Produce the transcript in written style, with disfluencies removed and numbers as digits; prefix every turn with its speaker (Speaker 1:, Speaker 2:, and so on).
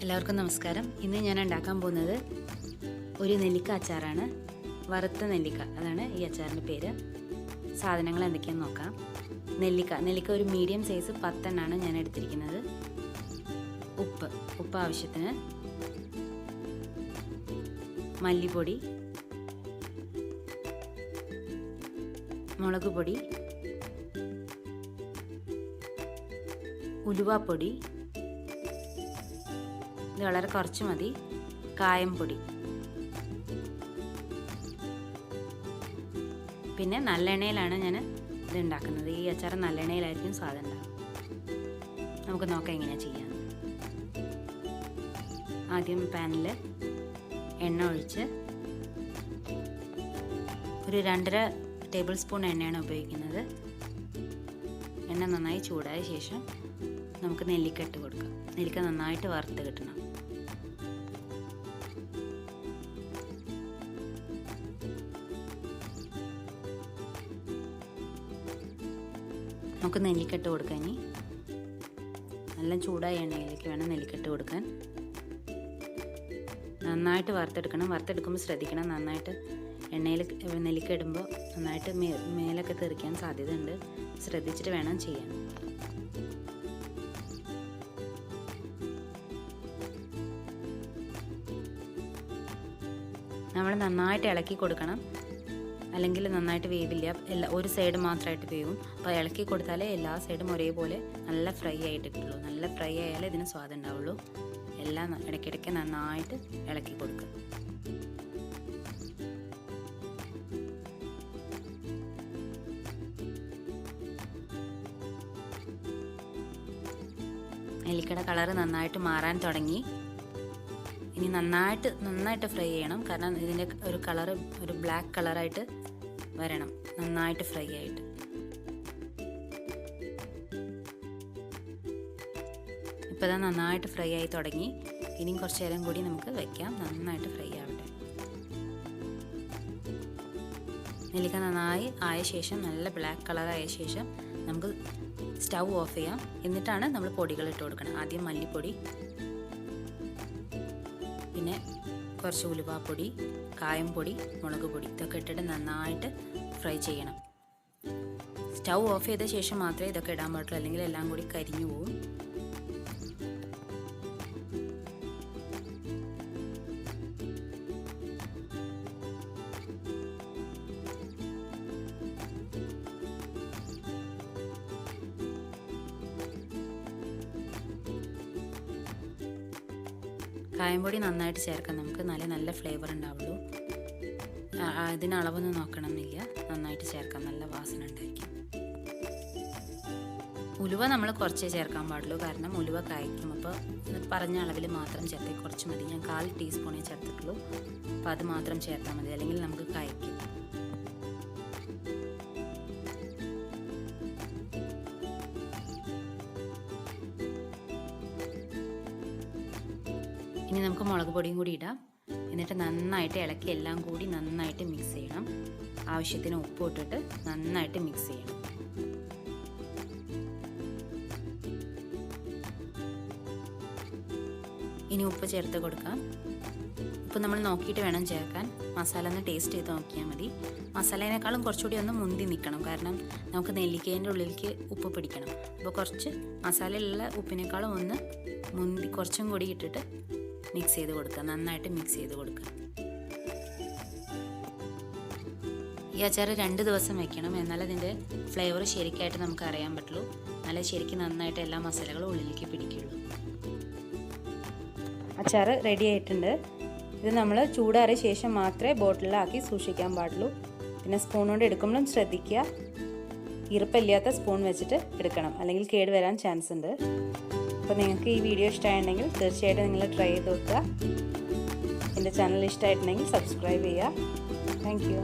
Speaker 1: എല്ലാവർക്കും നമസ്കാരം. ഇന്ന് ഞാൻ ഉണ്ടാക്കാൻ പോകുന്നത് ഒരു നെല്ലിക്ക അച്ചാറാണ്. വറുത്ത നെല്ലിക്ക, അതാണ് ഈ അച്ചാറിൻ്റെ പേര്. സാധനങ്ങൾ എന്തൊക്കെയാണെന്ന് നോക്കാം. നെല്ലിക്ക ഒരു മീഡിയം സൈസ് 10 എണ്ണമാണ് ഞാൻ എടുത്തിരിക്കുന്നത്. ഉപ്പ് ആവശ്യത്തിന്, മല്ലിപ്പൊടി, മുളക് പൊടി, ഉലുവാപ്പൊടി, ഇത് വളരെ കുറച്ച് മതി, കായംപൊടി, പിന്നെ നല്ലെണ്ണയിലാണ് ഞാൻ ഇത് ഉണ്ടാക്കുന്നത്. ഈ അച്ചാർ നല്ലെണ്ണയിലായിരിക്കും സ്വാദം ഉണ്ടാകും. നമുക്ക് നോക്കാം എങ്ങനെയാണ് ചെയ്യാം. ആദ്യം പാനിൽ എണ്ണ ഒഴിച്ച് ഒരു 2.5 ടേബിൾ സ്പൂൺ എണ്ണയാണ് ഉപയോഗിക്കുന്നത്. എണ്ണ നന്നായി ചൂടായ ശേഷം നമുക്ക് നെല്ലിക്ക ഇട്ട് കൊടുക്കാം. നെല്ലിക്ക നന്നായിട്ട് വറുത്ത് കിട്ടണം. നമുക്ക് നെല്ലിക്കട്ട് കൊടുക്കാൻ, ഇനി നല്ല ചൂടായ എണ്ണയിലേക്ക് വേണം നെല്ലിക്കട്ട് കൊടുക്കാൻ. നന്നായിട്ട് വറുത്തെടുക്കണം. വറുത്തെടുക്കുമ്പോൾ ശ്രദ്ധിക്കണം, നന്നായിട്ട് എണ്ണയിൽ നെല്ലിക്ക ഇടുമ്പോൾ നന്നായിട്ട് മേലൊക്കെ തെറിക്കാൻ സാധ്യതയുണ്ട്. ശ്രദ്ധിച്ചിട്ട് വേണം ചെയ്യാൻ. നമ്മൾ നന്നായിട്ട് ഇളക്കി കൊടുക്കണം, അല്ലെങ്കിൽ നന്നായിട്ട് വേവില്ല. ഒരു സൈഡ് മാത്രമായിട്ട് വേവും. അപ്പോൾ ഇളക്കി കൊടുത്താലേ എല്ലാ സൈഡും ഒരേപോലെ നല്ല ഫ്രൈ ആയിട്ട് കിട്ടുള്ളൂ. നല്ല ഫ്രൈ ആയാലേ ഇതിന് സ്വാദം ഉണ്ടാവുള്ളൂ. എല്ലാം ഇടയ്ക്കിടയ്ക്ക് നന്നായിട്ട് ഇളക്കി കൊടുക്കുക. നെല്ലിക്കയുടെ കളറ് നന്നായിട്ട് മാറാൻ തുടങ്ങി. ഇനി നന്നായിട്ട് ഫ്രൈ ചെയ്യണം. കാരണം ഇതിൻ്റെ ഒരു കളറ് ഒരു ബ്ലാക്ക് കളറായിട്ട് വരണം, നന്നായിട്ട് ഫ്രൈ ആയിട്ട്. ഇപ്പോൾ ഇത് നന്നായിട്ട് ഫ്രൈ ആയി തുടങ്ങി. ഇനിയും കുറച്ച് നേരം കൂടി നമുക്ക് വയ്ക്കാം, നന്നായിട്ട് ഫ്രൈ ആവട്ടെ. നെല്ലിക്ക നന്നായി ആയ ശേഷം, നല്ല ബ്ലാക്ക് കളറായ ശേഷം നമുക്ക് സ്റ്റൗ ഓഫ് ചെയ്യാം. എന്നിട്ടാണ് നമ്മൾ പൊടികൾ ഇട്ട് കൊടുക്കണം. ആദ്യം മല്ലിപ്പൊടി, പിന്നെ കുറച്ച് ഉലുവാപ്പൊടി, കായംപൊടി, മുളക് പൊടി, ഇതൊക്കെ ഇട്ടിട്ട് നന്നായിട്ട് ഫ്രൈ ചെയ്യണം. സ്റ്റൗ ഓഫ് ചെയ്ത ശേഷം മാത്രമേ ഇതൊക്കെ ഇടാൻ പാടുള്ളൂ, അല്ലെങ്കിൽ എല്ലാം കൂടി കരിഞ്ഞു പോവും. കായംപൊടി നന്നായിട്ട് ചേർക്കാം നമുക്ക്, നല്ല ഫ്ലേവർ ഉണ്ടാവുള്ളൂ. ഇതിന് അളവൊന്നും നോക്കണമെന്നില്ല, നന്നായിട്ട് ചേർക്കാം, നല്ല വാസന ഉണ്ടായിരിക്കും. ഉലുവ നമ്മൾ കുറച്ചേ ചേർക്കാൻ പാടുള്ളൂ, കാരണം ഉലുവ കായ്ക്കും. അപ്പോൾ പറഞ്ഞ അളവിൽ മാത്രം ചേർത്ത് കുറച്ച് മതി. ഞാൻ 1/4 ടീസ്പൂണേ ചേർത്തിട്ടുള്ളൂ. അപ്പോൾ അത് മാത്രം ചേർത്താൽ മതി, അല്ലെങ്കിൽ നമുക്ക് കായ്ക്കും. ഇനി നമുക്ക് മുളക് പൊടിയും കൂടി ഇടാം. എന്നിട്ട് നന്നായിട്ട് ഇളക്കി എല്ലാം കൂടി നന്നായിട്ട് മിക്സ് ചെയ്യണം. ആവശ്യത്തിന് ഉപ്പ് ഇട്ടിട്ട് നന്നായിട്ട് മിക്സ് ചെയ്യണം. ഇനി ഉപ്പ് ചേർത്ത് കൊടുക്കാം. ഉപ്പ് നമ്മൾ നോക്കിയിട്ട് വേണം ചേർക്കാൻ. മസാല ഒന്ന് ടേസ്റ്റ് ചെയ്ത് നോക്കിയാൽ മതി. മസാലേനേക്കാളും കുറച്ചുകൂടി ഒന്ന് മുന്തി നിൽക്കണം, കാരണം നമുക്ക് നെല്ലിക്കേൻ്റെ ഉള്ളിലേക്ക് ഉപ്പ് പിടിക്കണം. അപ്പോൾ കുറച്ച് മസാലയിലുള്ള ഉപ്പിനേക്കാളും ഒന്ന് മുന്തി കുറച്ചും കൂടി ഇട്ടിട്ട് മിക്സ് ചെയ്ത് കൊടുക്കുക. നന്നായിട്ട് മിക്സ് ചെയ്ത് കൊടുക്കുക. ഈ അച്ചാർ 2 ദിവസം വെക്കണം, എന്നാൽ അതിൻ്റെ ഫ്ലേവർ ശരിക്കായിട്ട് നമുക്ക് അറിയാൻ പറ്റുള്ളൂ. നല്ല ശരിക്കും നന്നായിട്ട് എല്ലാ മസാലകളും ഉള്ളിലേക്ക് പിടിക്കുള്ളൂ. അച്ചാർ റെഡി ആയിട്ടുണ്ട്. ഇത് നമ്മൾ ചൂടാറിയ ശേഷം മാത്രമേ ബോട്ടിലാക്കി സൂക്ഷിക്കാൻ പാടുള്ളൂ. പിന്നെ സ്പൂൺ കൊണ്ട് എടുക്കുമ്പോഴും ശ്രദ്ധിക്കുക, ഈർപ്പമില്ലാത്ത സ്പൂൺ വെച്ചിട്ട് എടുക്കണം, അല്ലെങ്കിൽ കേട് വരാൻ ചാൻസ് ഉണ്ട്. അപ്പോൾ നിങ്ങൾക്ക് ഈ വീഡിയോ ഇഷ്ടമായിട്ടുണ്ടെങ്കിൽ തീർച്ചയായിട്ടും നിങ്ങൾ ട്രൈ ചെയ്ത് നോക്കുക. എൻ്റെ ചാനൽ ഇഷ്ടമായിട്ടുണ്ടെങ്കിൽ സബ്സ്ക്രൈബ് ചെയ്യുക. Thank you.